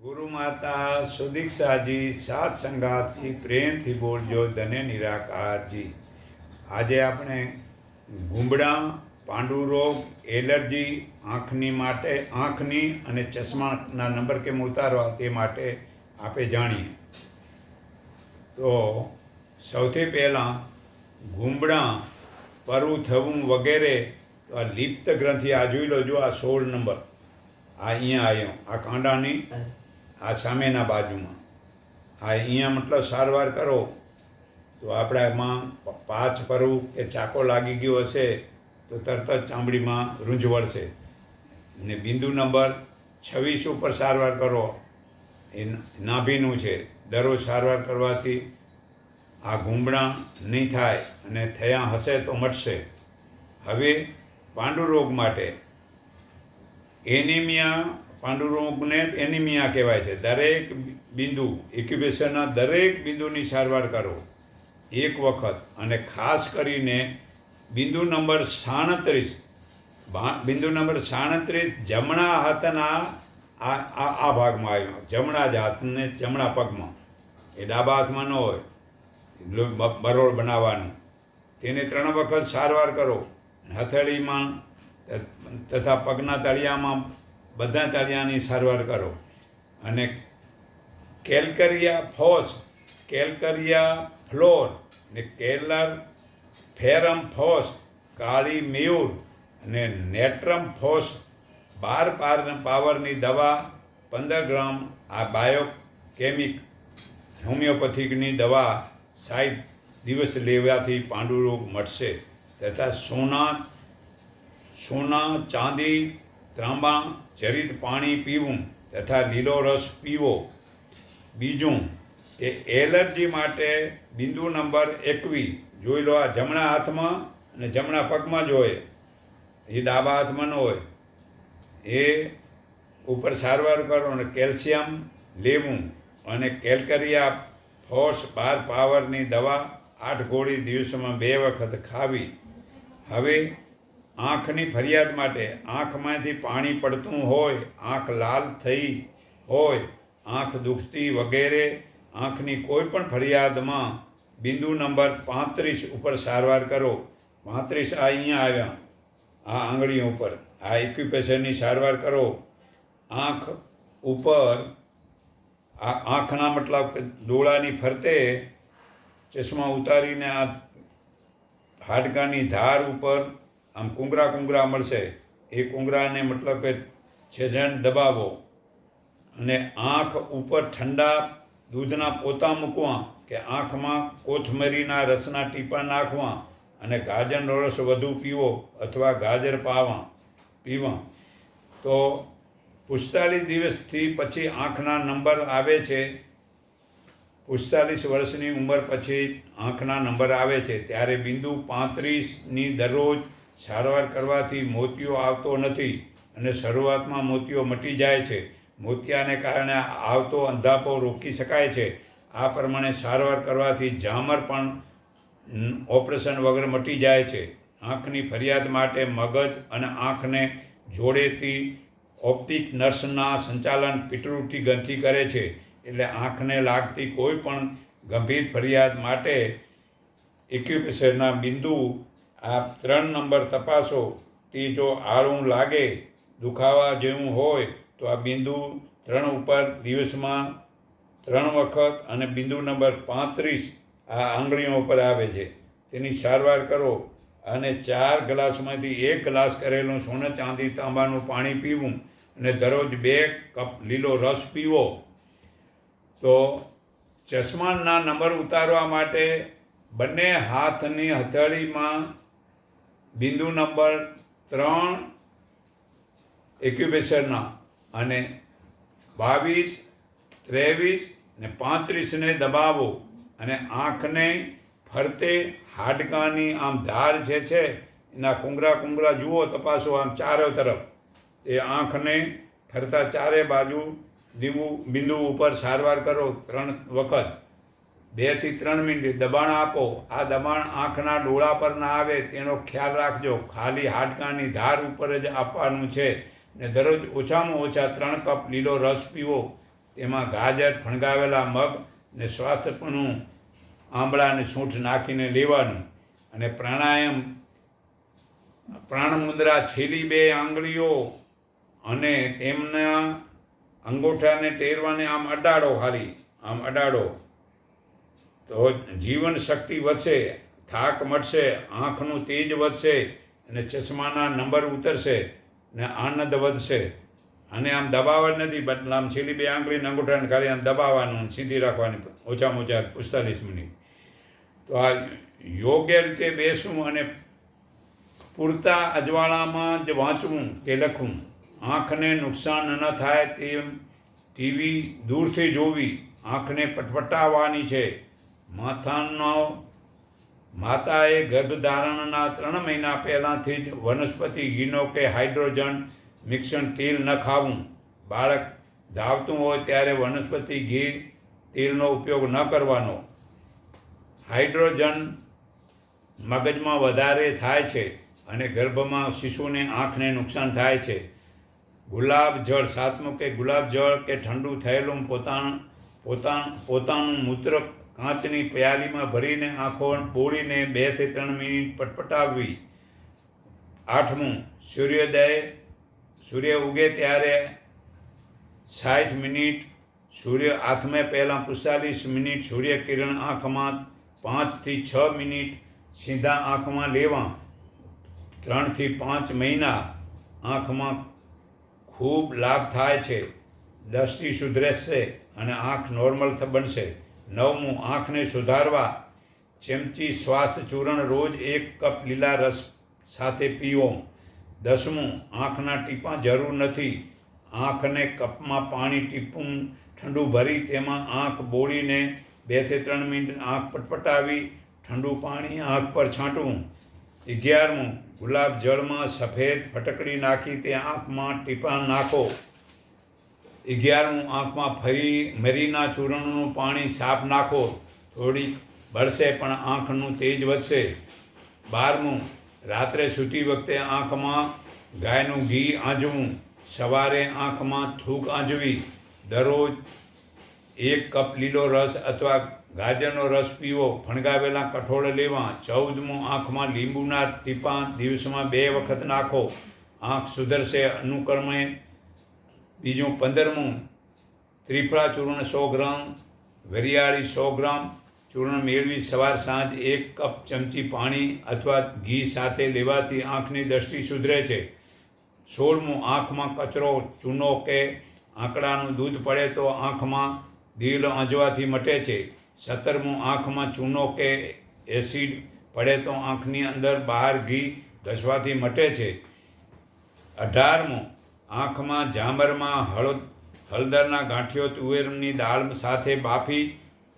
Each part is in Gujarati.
ગુરુ માતા સુદીક્ષાજી સાત સંગાતજી પ્રેમથી બોલજો ધને નિરાકારજી। આજે આપણે ગુંબડા, પાંડુરોગ, એલર્જી, આંખની અને ચશ્માના નંબર કેમ ઉતારવા તે માટે આપણે જાણીએ। તો સૌથી પહેલાં ગુંબડા, પરવું થવું વગેરે તો આ લિપ્ત ગ્રંથિ આ જોઈ લો, જો આ 16 નંબર આ અહીંયા આવ્યો, આ કાંડાની આ સામેના બાજુમાં આ અહીંયા મતલબ સારવાર કરો તો આપણામાં પાછ પરવું કે ચાકો લાગી ગયો હશે તો તરત જ ચામડીમાં રૂંઝ વળશે। ને બિંદુ નંબર 26 ઉપર સારવાર કરો, એ નાભીનું છે। દરરોજ સારવાર કરવાથી આ ગુંબડા નહીં થાય અને થયા હશે તો મટશે। હવે પાંડુરોગ માટે એનિમિયા, પાંડુરોગને એનિમિયા કહેવાય છે। દરેક બિંદુ એક્યુપ્રેશરના દરેક બિંદુની સારવાર કરો એક વખત, અને ખાસ કરીને બિંદુ નંબર 37 જમણા હાથના આ ભાગમાં આવ્યો, જમણા જ હાથને જમણા પગમાં, એ ડાબા હાથમાં ન હોય, બરોળ બનાવવાનું, તેને 3 વખત સારવાર કરો। હથેળીમાં તથા પગના તળિયામાં બધા તળિયાની સારવાર કરો। અને કેલ્કરિયા ફોસ, કેલ્કરિયા ફ્લોર ને કેલર ફેરમ ફોસ, કાળી મેયુર અને નેટ્રમ ફોસ 12 પાવરની દવા 15 ગ્રામ, આ બાયોકેમિક હોમિયોપેથિકની દવા 60 દિવસ લેવાથી પાંડુરોગ મટશે। તથા સોના, ચાંદી, ત્રાંબા જડિત પાણી પીવું તથા લીલો રસ પીવો। બીજું કે એલર્જી માટે બિંદુ નંબર 21 જોઈ લો, આ જમણા હાથમાં અને જમણા પગમાં જ હોય, એ ડાબા હાથમાં ન હોય, એ ઉપર સારવાર કરો અને કેલ્શિયમ લેવું અને કેલ્કરિયા ફોર્સ 12 પાવરની દવા 8 ગોળી દિવસમાં 2 વખત ખાવી। હવે આંખની ફરિયાદ માટે આંખમાંથી પાણી પડતું હોય, આંખ લાલ થઈ હોય, આંખ દુખતી વગેરે આંખની કોઈ પણ ફરિયાદમાં બિંદુ નંબર 35 ઉપર સારવાર કરો। 35 આ અહીંયા આવ્યા, આ આંગળીઓ ઉપર આ એક્યુપ્રેશરની સારવાર કરો। આંખ ઉપર આ આંખના મતલબ ડોળાની ફરતે ચશ્મા ઉતારીને આ હાડકાની ધાર ઉપર આમ કુંગરા મળશે, એ કુંગરાને મતલબ કે છેજણ દબાવો અને આંખ ઉપર ઠંડા દૂધના પોતા મૂકવા કે આંખમાં કોથમરીના રસના ટીપા નાખવા અને ગાજરનો રસ વધુ પીવો અથવા ગાજર પીવા। તો 45 દિવસથી પછી આંખના નંબર આવે છે, 45 વર્ષની ઉંમર પછી આંખના નંબર આવે છે, ત્યારે બિંદુ 35ની દરરોજ સારવાર કરવાથી મોતિયો આવતો નથી અને શરૂઆતમાં મોતિયો મટી જાય છે। મોતિયાને કારણે આવતો અંધાપો રોકી શકાય છે। આ પ્રમાણે સારવાર કરવાથી ઝામર પણ ઓપરેશન વગર મટી જાય છે। આંખની ફરિયાદ માટે મગજ અને આંખને જોડેતી ઓપ્ટિક નર્સના સંચાલન પિતૃટી ગ્રંથિ કરે છે। એટલે આંખને લાગતી કોઈ પણ ગંભીર ફરિયાદ માટે એક્યુપ્રેશરના બિંદુ આ 3 નંબર તપાસો। તે જો આળું લાગે, દુખાવા જેવું હોય તો આ બિંદુ 3 ઉપર દિવસમાં 3 વખત અને બિંદુ નંબર 35 આ આંગળીઓ ઉપર આવે છે, તેની સારવાર કરો। અને 4 ગ્લાસમાંથી 1 ગ્લાસ કરેલું સોને ચાંદી તાંબાનું પાણી પીવું અને દરરોજ 2 કપ લીલો રસ પીવો। તો ચશ્માના નંબર ઉતારવા માટે બંને હાથની હથેળીમાં બિંદુ નંબર 3 એક્યુપ્રેશરના અને 22, 23 ને 35ને દબાવો અને આંખને ફરતે હાડકાની આમ ધાર જે છે એના કુંગરા જુઓ, તપાસો આમ ચારો તરફ, એ આંખને ફરતા ચારે બાજુ બિંદુ ઉપર સારવાર કરો 3 વખત, 2 થી 3 મિનિટ દબાણ આપો। આ દબાણ આંખના ડોળા પર ના આવે તેનો ખ્યાલ રાખજો। ખાલી હાડકાની ધાર ઉપર જ આપવાનું છે ને દરરોજ ઓછામાં ઓછા 3 કપ લીલો રસ પીવો તેમાં ગાજર, ફણગાવેલા મગ ને સ્વાસ્થ્યપૂર્ણ આંબળા અને સૂંઠ નાખીને લેવાનું. અને પ્રાણમુદ્રા છેલ્લી 2 આંગળીઓ અને તેમના અંગૂઠાને ટેરવાને આમ અડાડો, ખાલી આમ અડાડો તો જીવન શક્તિ વધશે, થાક મટશે, આંખનું તેજ વધશે અને ચશ્માના નંબર ઉતરશે ને આનંદ વધશે. અને આમ દબાવવા નથી, બટ આમ છેલ્લી 2 આંગળીને અંગૂઠાને ખાલી આમ દબાવવાનું, સીધી રાખવાની, ઓછામાં ઓછા 45 મિનિટ. તો આ યોગ્ય રીતે બેસવું અને પૂરતા અજવાળામાં જ વાંચવું કે લખવું. આંખને નુકસાન ન થાય તેમ ટીવી દૂરથી જોવી. આંખને પટપટાવવાની છે. માતાએ ગર્ભધારણના 3 મહિના પહેલાંથી જ વનસ્પતિ ઘીનો કે હાઇડ્રોજન મિશ્રણ તેલ ન ખાવું. બાળક ધાવતું હોય ત્યારે વનસ્પતિ ઘી તેલનો ઉપયોગ ન કરવાનો. હાઇડ્રોજન મગજમાં વધારે થાય છે અને ગર્ભમાં શિશુને આંખને નુકસાન થાય છે. ગુલાબ જળ, 7મું કે ગુલાબ જળ કે ઠંડુ થયેલું પોતાનું મૂત્ર કાચની પ્યાલીમાં ભરીને આંખો બોળીને 2 થી 3 મિનિટ પટપટાવવી. 8મું, સૂર્ય ઉગે ત્યારે 60 મિનિટ, સૂર્ય આથમે પહેલાં 45 મિનિટ સૂર્યકિરણ આંખમાં 5 થી 6 મિનિટ સીધા આંખમાં લેવા. 3 થી 5 મહિના આંખમાં ખૂબ લાભ થાય છે. દ્રષ્ટિ સુધરશે અને આંખ નોર્મલ બનશે. 9મું, આંખને સુધારવા ચમચી સ્વાસ્થ્ય ચૂર્ણ રોજ 1 કપ લીલા રસ સાથે પીવો. 10મું, આંખના ટીપાં જરૂર નથી. આંખને કપમાં પાણી ટીપું ઠંડુ ભરી તેમાં આંખ બોળીને 2 થી 3 મિનિટ આંખ પટપટાવી ઠંડુ પાણી આંખ પર છાંટવું. 11મું, ગુલાબ જળમાં સફેદ ફટકડી નાખી તે આંખમાં ટીપાં નાખો. 11મું, આંખમાં ફરી મરીના ચૂર્ણનું પાણી સાફ નાખો. થોડીક બળશે પણ આંખનું તેજ વધશે. 12મું, રાત્રે સૂતી વખતે આંખમાં ગાયનું ઘી આંજવું. સવારે આંખમાં થૂક આંજવી. દરરોજ 1 કપ લીલો રસ અથવા ગાજરનો રસ પીવો. ફણગાવેલા કઠોળ લેવા. 14મું, આંખમાં લીંબુના ટીપાં દિવસમાં 2 વખત નાખો. આંખ સુધરશે અનુક્રમે. 15મું, ત્રિફળા ચૂર્ણ 100 ગ્રામ, વરિયાળી 100 ગ્રામ ચૂર્ણ મેળવી સવાર સાંજ 1 કપ ચમચી પાણી અથવા ઘી સાથે લેવાથી આંખની દ્રષ્ટિ સુધરે છે. 16મું, આંખમાં કચરો, ચૂનો કે આંકડાનું દૂધ પડે તો આંખમાં દિલ આંજવાથી મટે છે. 17મું, આંખમાં ચૂનો કે એસિડ પડે તો આંખની અંદર બહાર ઘી ઘસવાથી મટે છે. 18મું, આંખમાં ઝામરમાં હળદરના ગાંઠિયો તુવેરની દાળ સાથે બાફી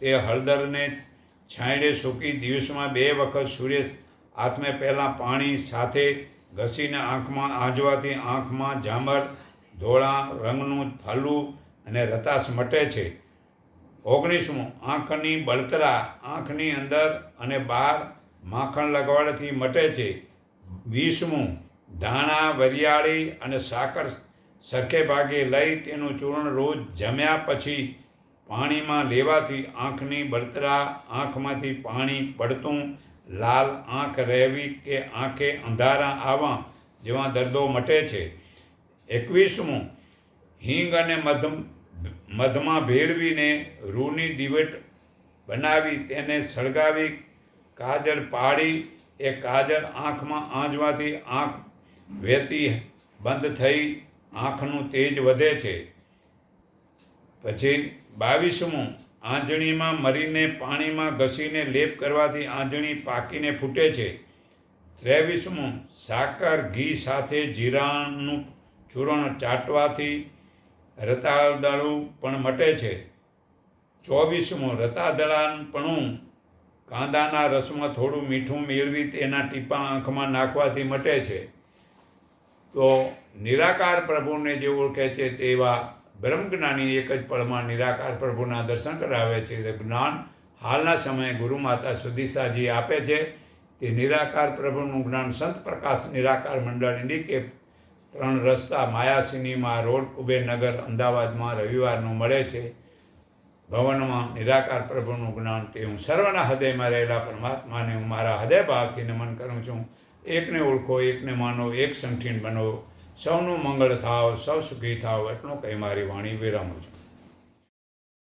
તે હળદરને છાંયડે સૂકી દિવસમાં 2 વખત સૂર્ય આથમે પહેલાં પાણી સાથે ઘસીને આંખમાં આંજવાથી આંખમાં ઝામર, ધોળા રંગનું થાલું અને રતાશ મટે છે. 19મું, આંખની બળતરા આંખની અંદર અને બહાર માખણ લગાવવાથી મટે છે. 20મું, ધાણા, વરિયાળી અને સાકર સરખે ભાગે લઈ તેનું ચૂર્ણ રોજ જમ્યા પછી પાણીમાં લેવાથી આંખની બળતરા, આંખમાંથી પાણી પડતું, લાલ આંખ રહેવી કે આંખે અંધારા આવવા જેવા દર્દો મટે છે. 21મું, હિંગ અને મધમાં ભેળવીને રૂની દિવેટ બનાવી તેને સળગાવી કાજળ પાડી એ કાજળ આંખમાં આંજવાથી આંખ વહેતી બંધ થઈ આંખનું તેજ વધે છે. પછી 22મું, આંજણીમાં મરીને પાણીમાં ઘસીને લેપ કરવાથી આંજણી પાકીને ફૂટે છે. 23મું, સાકર, ઘી સાથે જીરાનું ચૂર્ણ ચાટવાથી રતાળું પણ મટે છે. 24મું, રતાળાપણું કાંદાના રસમાં થોડું મીઠું મેળવી તેના ટીપાં આંખમાં નાખવાથી મટે છે. તો નિરાકાર પ્રભુને જે ઓળખે છે તેવા બ્રહ્મજ્ઞાની એક જ પળમાં નિરાકાર પ્રભુના દર્શન કરાવે છે. જ્ઞાન હાલના સમયે ગુરુ માતા સુધીસાજી આપે છે. તે નિરાકાર પ્રભુનું જ્ઞાન સંત પ્રકાશ નિરાકાર મંડળ ઇન્ડિકેપ 3 રસ્તા માયા સિનેમા રોડ કુબેરનગર અમદાવાદમાં રવિવારનું મળે છે. ભવનમાં નિરાકાર પ્રભુનું જ્ઞાન તે હું સર્વના હૃદયમાં રહેલા પરમાત્માને હું મારા હૃદય ભાવથી નમન કરું છું. એકને ઓળખો, એકને માનો, એક સંઠીન બનો, સૌનું મંગળ થાવ, સૌ સુખી થાવ, એટલું કહી મારી વાણી વિરામું છું.